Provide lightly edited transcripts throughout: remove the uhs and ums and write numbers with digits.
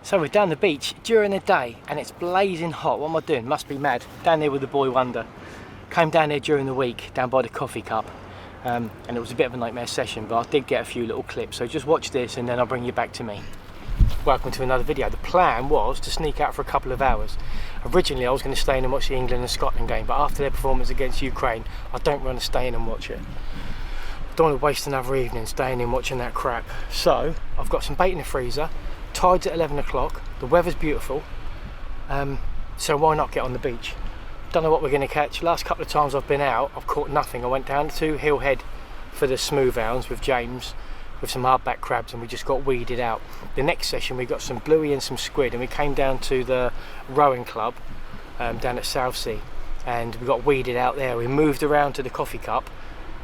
So we're down the beach during the day and it's blazing hot. What am I doing? Must be mad. Down there with the boy wonder. Came down there during the week, down by the coffee cup. And it was a bit of a nightmare session, but I did get a few little clips. So just watch this and then I'll bring you back to me. Welcome to another video. The plan was to sneak out for a couple of hours. Originally I was going to stay in and watch the England and Scotland game, but after their performance against Ukraine, I don't want to stay in and watch it. Don't want to waste another evening staying in watching that crap. So I've got some bait in the freezer. Tide's at 11 o'clock, the weather's beautiful, so why not get on the beach? Don't know what we're going to catch. Last couple of times I've been out, I've caught nothing. I went down to Hill Head for the smooth hounds with James, with some hardback crabs, and we just got weeded out. The next session we got some bluey and some squid, and we came down to the rowing club down at Southsea, and we got weeded out there. We moved around to the coffee cup,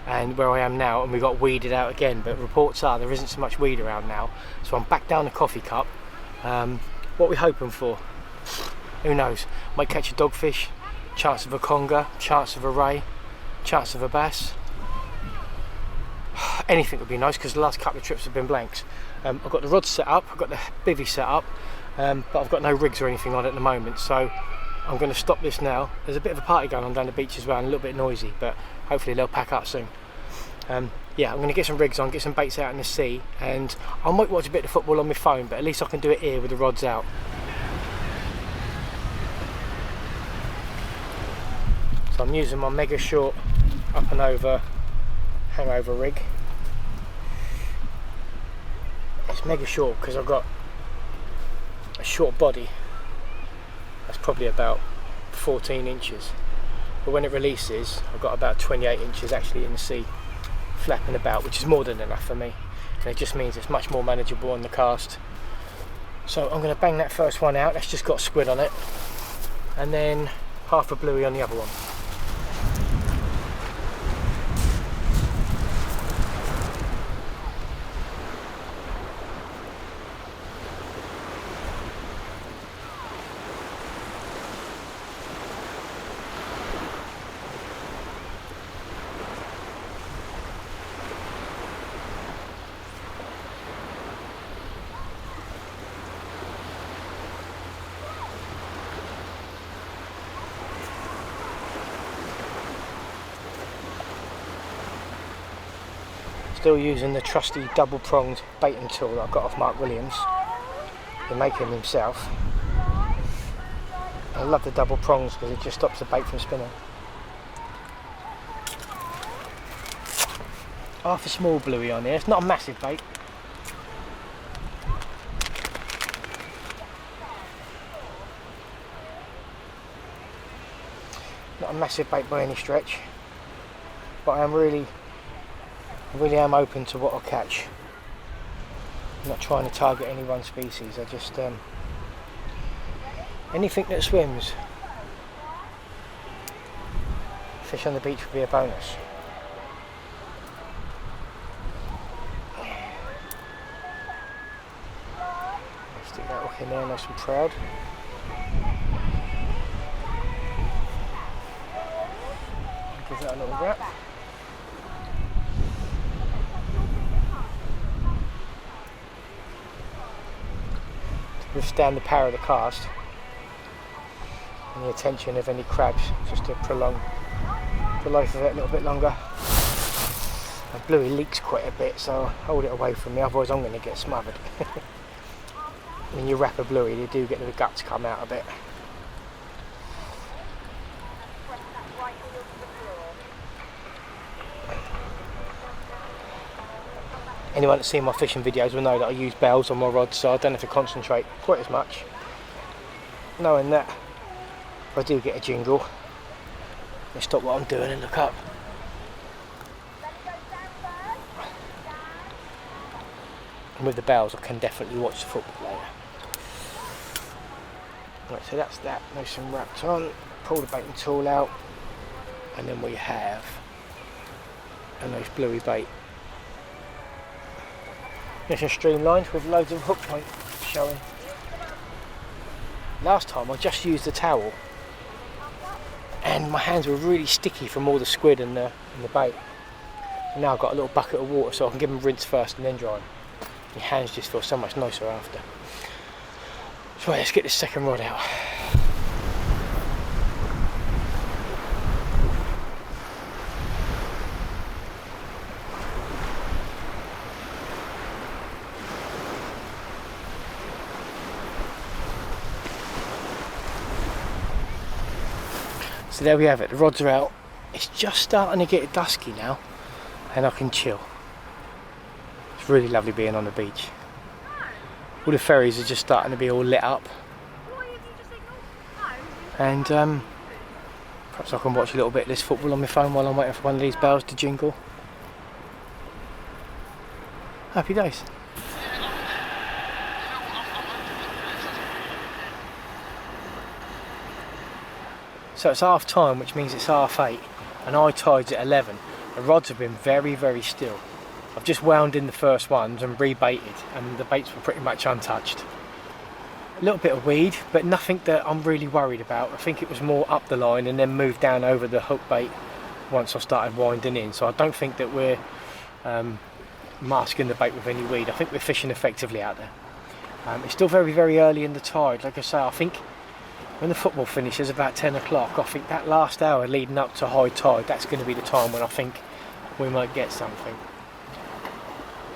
and where I am now, and we got weeded out again, but reports are there isn't so much weed around now, so I'm back down the coffee cup. What are we hoping for? Who knows? Might catch a dogfish, chance of a conger, chance of a ray, chance of a bass. Anything would be nice, because the last couple of trips have been blanks. I've got the rods set up, I've got the bivvy set up, but I've got no rigs or anything on at the moment, so I'm going to stop this now. There's a bit of a party going on down the beach as well, and a little bit noisy, but hopefully they'll pack up soon. Yeah, I'm going to get some rigs on, get some baits out in the sea, and I might watch a bit of football on my phone, but at least I can do it here with the rods out. So I'm using my mega short up and over hangover rig. It's mega short because I've got a short body that's probably about 14 inches, but when it releases I've got about 28 inches actually in the sea flapping about, which is more than enough for me, and it just means it's much more manageable on the cast. So I'm going to bang that first one out. That's just got squid on it, and then half a bluey on the other one. Still using the trusty double pronged baiting tool that I got off Mark Williams. He makes him himself. I love the double prongs because it just stops the bait from spinning. Half a small bluey on here. It's not a massive bait. Not a massive bait by any stretch, but I really am open to what I'll catch. I'm not trying to target any one species. I just anything that swims. Fish on the beach would be a bonus. Stick that hook in there nice and proud. Give that a little wrap. Withstand the power of the cast and the attention of any crabs, just to prolong the life of it a little bit longer. And bluey leaks quite a bit, so hold it away from me, otherwise I'm going to get smothered. When you wrap a bluey, they do get the guts come out a bit. Anyone that's seen my fishing videos will know that I use bells on my rods, so I don't have to concentrate quite as much. Knowing that, if I do get a jingle, I stop what I'm doing and look up. And with the bells I can definitely watch the football later. Right, so that's that, nice and wrapped on. Pull the baiting tool out, and then we have a nice bluey bait. Nice and streamlined with loads of hook point showing. Last time I just used the towel and my hands were really sticky from all the squid and the bait. And now I've got a little bucket of water so I can give them rinse first and then dry them. Your hands just feel so much nicer after. Right, let's get this second rod out. So there we have it, the rods are out. It's just starting to get dusky now and I can chill. It's really lovely being on the beach. All the ferries are just starting to be all lit up. And perhaps I can watch a little bit of this football on my phone while I'm waiting for one of these bells to jingle. Happy days. So it's half time, which means it's 8:30, and high tide's at 11. The rods have been very, very still. I've just wound in the first ones and rebaited, and the baits were pretty much untouched. A little bit of weed, but nothing that I'm really worried about. I think it was more up the line and then moved down over the hook bait once I started winding in. So I don't think that we're masking the bait with any weed. I think we're fishing effectively out there. It's still very, very early in the tide. Like I say, I think when the football finishes about 10 o'clock, I think that last hour leading up to high tide, that's going to be the time when I think we might get something.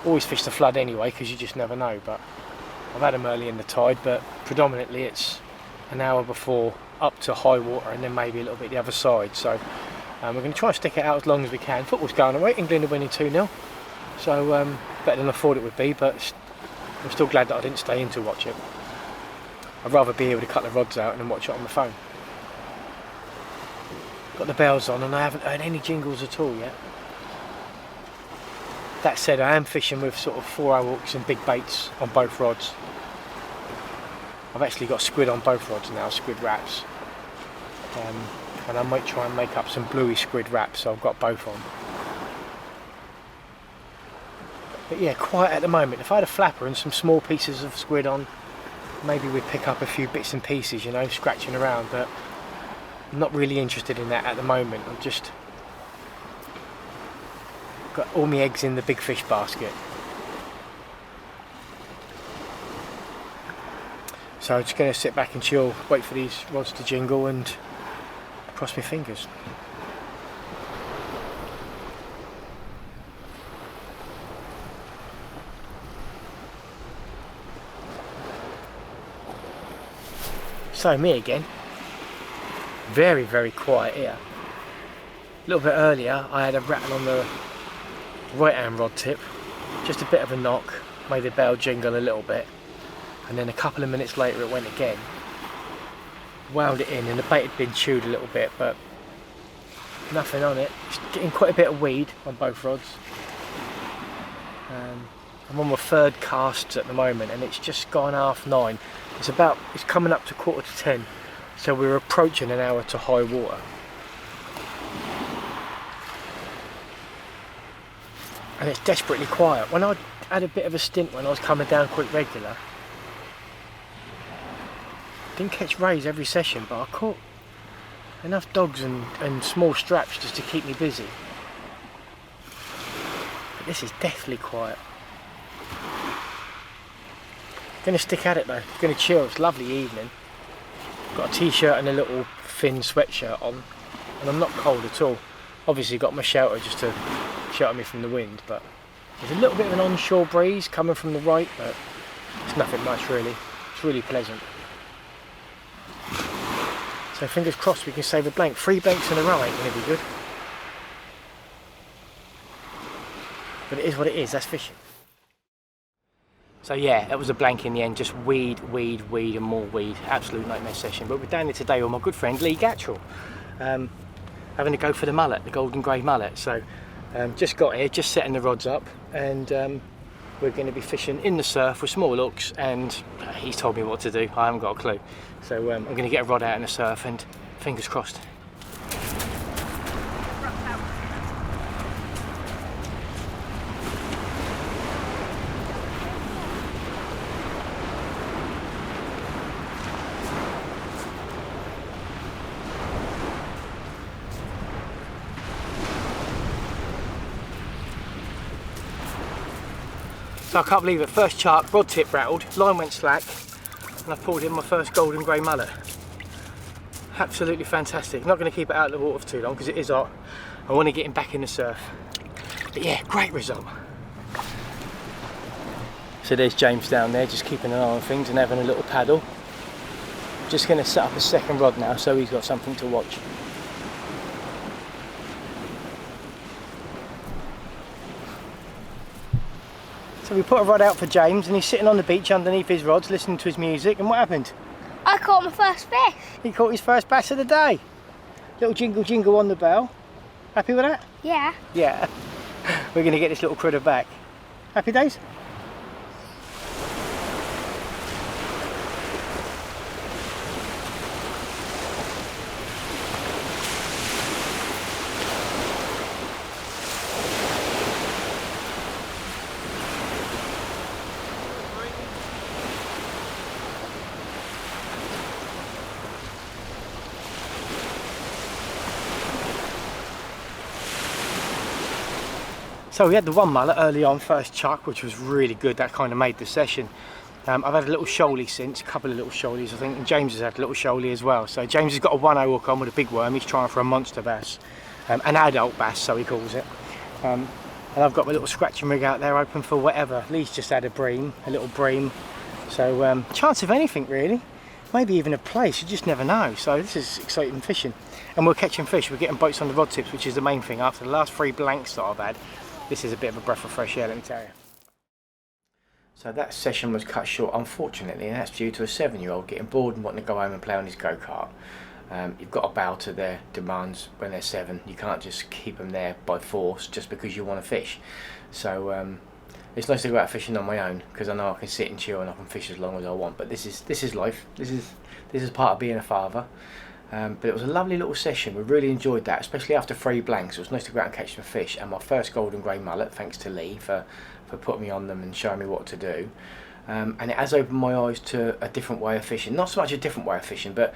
Always fish the flood anyway, because you just never know, but I've had them early in the tide, but predominantly it's an hour before up to high water and then maybe a little bit the other side. So we're going to try and stick it out as long as we can. Football's going away, England are winning 2-0, so better than I thought it would be, but I'm still glad that I didn't stay in to watch it. I'd rather be able to cut the rods out and then watch it on the phone. Got the bells on and I haven't heard any jingles at all yet. That said, I am fishing with sort of 4-hour hooks and big baits on both rods. I've actually got squid on both rods now, squid wraps. And I might try and make up some bluey squid wraps, so I've got both on. But yeah, quiet at the moment. If I had a flapper and some small pieces of squid on, maybe we'd pick up a few bits and pieces, you know, scratching around, but I'm not really interested in that at the moment. I'm just got all my eggs in the big fish basket. So I'm just going to sit back and chill, wait for these rods to jingle and cross my fingers. So me again, very, very quiet here. A little bit earlier I had a rattle on the right hand rod tip, just a bit of a knock, made the bell jingle a little bit, and then a couple of minutes later it went again. Wound it in and the bait had been chewed a little bit, but nothing on it. It's getting quite a bit of weed on both rods. I'm on my third cast at the moment and it's just gone 9:30. It's coming up to 9:45, so we're approaching an hour to high water. And it's desperately quiet. When I had a bit of a stint when I was coming down quite regular, didn't catch rays every session, but I caught enough dogs and small straps just to keep me busy. But this is deathly quiet. Gonna stick at it though, gonna chill. It's a lovely evening. Got a t-shirt and a little thin sweatshirt on, and I'm not cold at all. Obviously got my shelter just to shelter me from the wind, but there's a little bit of an onshore breeze coming from the right, but it's nothing much really. It's really pleasant. So fingers crossed we can save a blank. 3 blanks in a row ain't gonna be good. But it is what it is, that's fishing. So yeah, that was a blank in the end, just weed, weed, weed and more weed. Absolute nightmare session. But we're down here today with my good friend Lee Gattrell. Having to go for the mullet, the golden grey mullet. So just got here, just setting the rods up, and we're going to be fishing in the surf with small hooks, and he's told me what to do. I haven't got a clue. So I'm going to get a rod out in the surf and fingers crossed. So I can't believe it, first chart, rod tip rattled, line went slack, and I've pulled in my first golden grey mullet. Absolutely fantastic. Not going to keep it out of the water for too long because it is hot. I want to get him back in the surf. But yeah, great result. So there's James down there just keeping an eye on things and having a little paddle. Just going to set up a second rod now so he's got something to watch. So we put a rod out for James and he's sitting on the beach underneath his rods listening to his music, and what happened? I caught my first fish. He caught his first bass of the day. Little jingle jingle on the bell. Happy with that? Yeah. Yeah. We're going to get this little critter back. Happy days? So we had the one mullet early on, first chuck, which was really good. That kind of made the session. I've had a little shoaly since, a couple of little shoalies I think, and James has had a little shoaly as well. So James has got a 1/0 hook on with a big worm. He's trying for a monster bass, an adult bass, so he calls it. And I've got my little scratching rig out there open for whatever. Lee's just had a little bream. So chance of anything really, maybe even a place, you just never know. So this is exciting fishing, and we're catching fish. We're getting boats on the rod tips, which is the main thing. After the last 3 blanks that I've had, this is a bit of a breath of fresh air, let me tell you. So that session was cut short, unfortunately, and that's due to a 7-year-old getting bored and wanting to go home and play on his go-kart. You've got to bow to their demands when they're 7. You can't just keep them there by force just because you want to fish. So it's nice to go out fishing on my own because I know I can sit and chill and I can fish as long as I want. But this is life. This is part of being a father. But it was a lovely little session. We really enjoyed that, especially after 3 blanks. It was nice to go out and catch some fish, and my first golden grey mullet, thanks to Lee for putting me on them and showing me what to do. And it has opened my eyes to a different way of fishing. Not so much a different way of fishing, but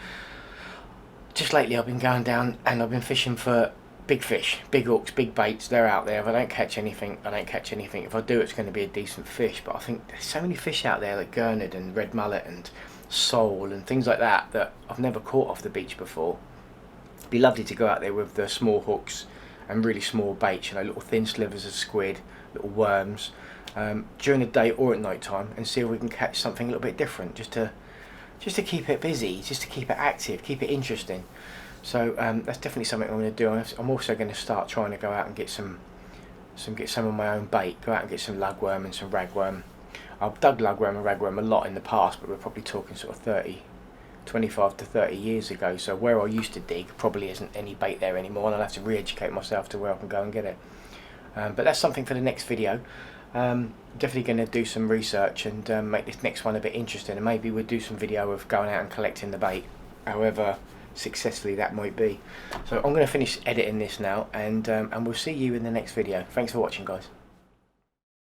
just lately I've been going down and I've been fishing for big fish, big hooks, big baits. They're out there. If I don't catch anything, I don't catch anything. If I do, it's going to be a decent fish. But I think there's so many fish out there, like gurnard and red mullet and sole and things like that, that I've never caught off the beach before. It'd be lovely to go out there with the small hooks and really small baits, you know, little thin slivers of squid, little worms, during the day or at night time, and see if we can catch something a little bit different, just to keep it busy, just to keep it active, keep it interesting. So that's definitely something I'm going to do. I'm also going to start trying to go out and get some of my own bait, go out and get some lugworm and some ragworm. I've dug lugworm and ragworm a lot in the past, but we're probably talking sort of 25 to 30 years ago. So where I used to dig probably isn't any bait there anymore, and I'll have to re-educate myself to where I can go and get it. But that's something for the next video. Definitely going to do some research and make this next one a bit interesting, and maybe we'll do some video of going out and collecting the bait, however successfully that might be. So I'm going to finish editing this now, and we'll see you in the next video. Thanks for watching, guys.